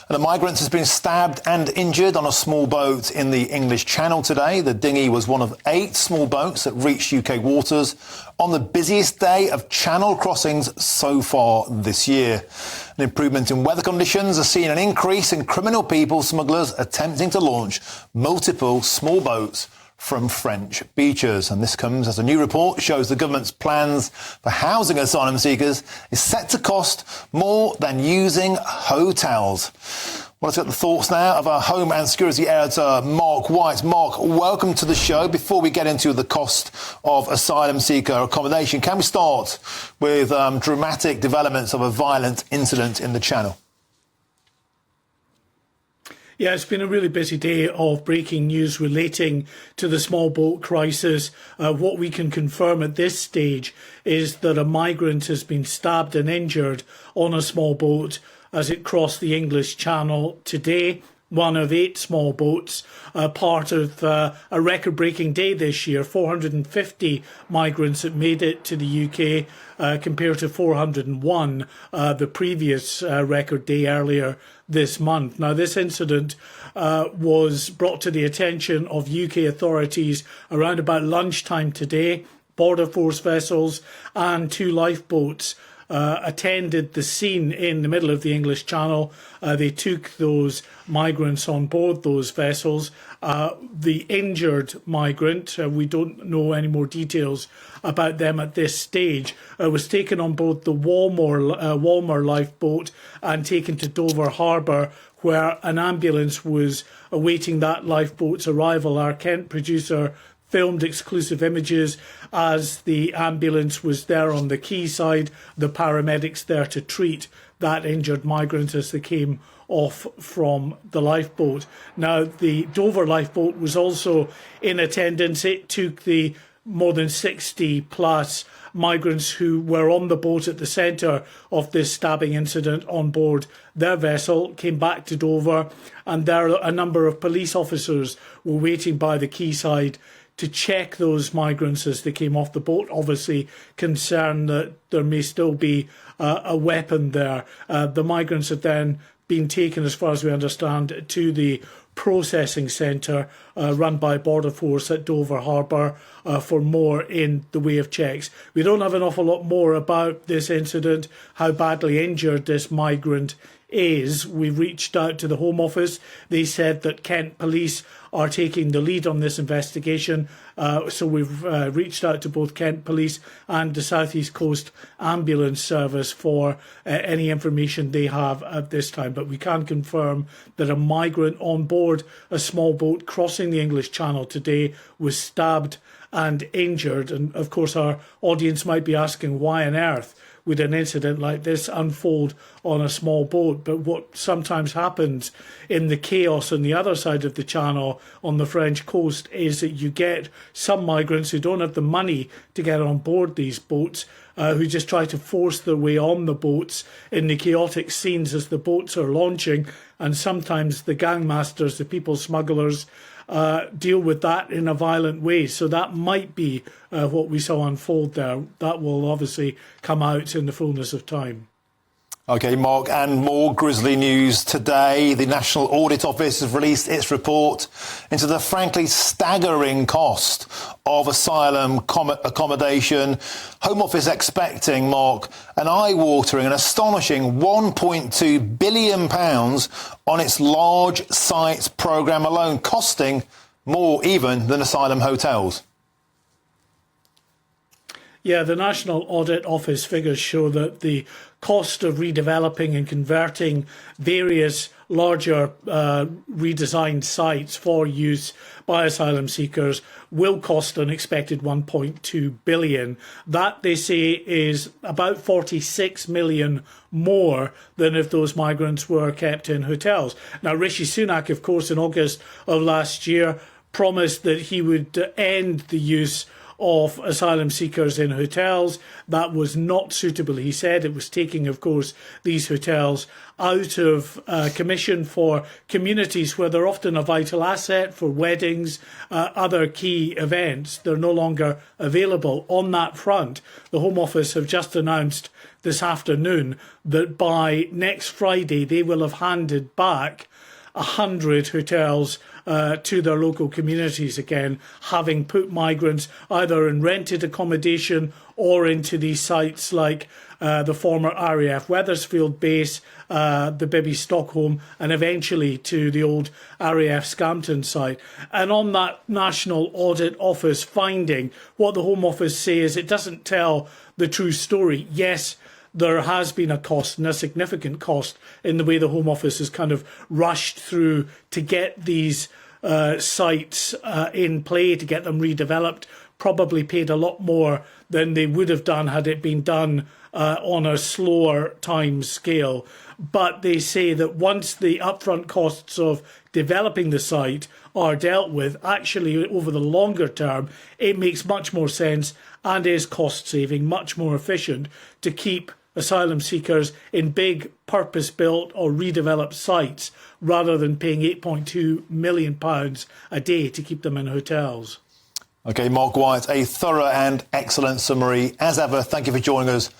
And a migrant has been stabbed and injured on a small boat in the English Channel today. The dinghy was one of 8 small boats that reached UK waters on the busiest day of channel crossings so far this year. An improvement in weather conditions has seen an increase in criminal people smugglers attempting to launch multiple small boats from French beaches. And this comes as a new report shows the government's plans for housing asylum seekers is set to cost more than using hotels. Well, let's get the thoughts now of our Home and Security editor, Mark White. Mark, welcome to the show. Before we get into the cost of asylum seeker accommodation, can we start with dramatic developments of a violent incident in the Channel? Yeah, it's been a really busy day of breaking news relating to the small boat crisis. What we can confirm at this stage is that a migrant has been stabbed and injured on a small boat as it crossed the English Channel today. One of 8 small boats, part of a record-breaking day this year. 450 migrants that made it to the UK compared to 401 the previous record day earlier this month. Now, this incident was brought to the attention of UK authorities around about lunchtime today. Border Force vessels and 2 lifeboats attended the scene in the middle of the English Channel. They took those migrants on board those vessels. The injured migrant, we don't know any more details about them at this stage, was taken on board the Walmer lifeboat and taken to Dover Harbour, where an ambulance was awaiting that lifeboat's arrival. Our Kent producer filmed exclusive images as the ambulance was there on the quayside, the paramedics there to treat that injured migrant as they came off from the lifeboat. Now, the Dover lifeboat was also in attendance. It took the more than 60 plus migrants who were on the boat at the centre of this stabbing incident on board their vessel, came back to Dover, and there a number of police officers were waiting by the quayside to check those migrants as they came off the boat, obviously concerned that there may still be a weapon there. The migrants had then been taken, as far as we understand, to the processing centre run by Border Force at Dover Harbour for more in the way of checks. We don't have an awful lot more about this incident, how badly injured this migrant is. We've reached out to the Home Office. They said that Kent Police are taking the lead on this investigation. So we've reached out to both Kent Police and the South East Coast Ambulance Service for any information they have at this time. But we can confirm that a migrant on board a small boat crossing the English Channel today was stabbed and injured. And of course, our audience might be asking, why on earth would an incident like this unfold on a small boat? But what sometimes happens in the chaos on the other side of the Channel on the French coast is that you get some migrants who don't have the money to get on board these boats, who just try to force their way on the boats in the chaotic scenes as the boats are launching. And sometimes the gangmasters, the people smugglers, deal with that in a violent way. So that might be what we saw unfold there. That will obviously come out in the fullness of time. OK, Mark, and more grisly news today. The National Audit Office has released its report into the frankly staggering cost of asylum accommodation. Home Office expecting, Mark, an eye-watering and astonishing £1.2 billion on its large sites programme alone, costing more even than asylum hotels. Yeah, the National Audit Office figures show that the cost of redeveloping and converting various larger redesigned sites for use by asylum seekers will cost an expected £1.2 billion. That, they say, is about 46 million more than if those migrants were kept in hotels. Now, Rishi Sunak, of course, in August of last year, promised that he would end the use of asylum seekers in hotels. That was not suitable, he said. It was taking, of course, these hotels out of commission for communities where they're often a vital asset for weddings, other key events. They're no longer available. On that front, the Home Office have just announced this afternoon that by next Friday they will have handed back 100 hotels to their local communities again, having put migrants either in rented accommodation or into these sites like the former RAF Wethersfield base, the Bibby Stockholm, and eventually to the old RAF Scampton site. And on that National Audit Office finding, what the Home Office say is it doesn't tell the true story. Yes, there has been a cost, and a significant cost, in the way the Home Office has kind of rushed through to get these sites in play, to get them redeveloped, probably paid a lot more than they would have done had it been done on a slower time scale. But they say that once the upfront costs of developing the site are dealt with, actually over the longer term, it makes much more sense and is cost saving, much more efficient to keep asylum seekers in big purpose-built or redeveloped sites rather than paying £8.2 million a day to keep them in hotels. OK, Mark White, a thorough and excellent summary. As ever, thank you for joining us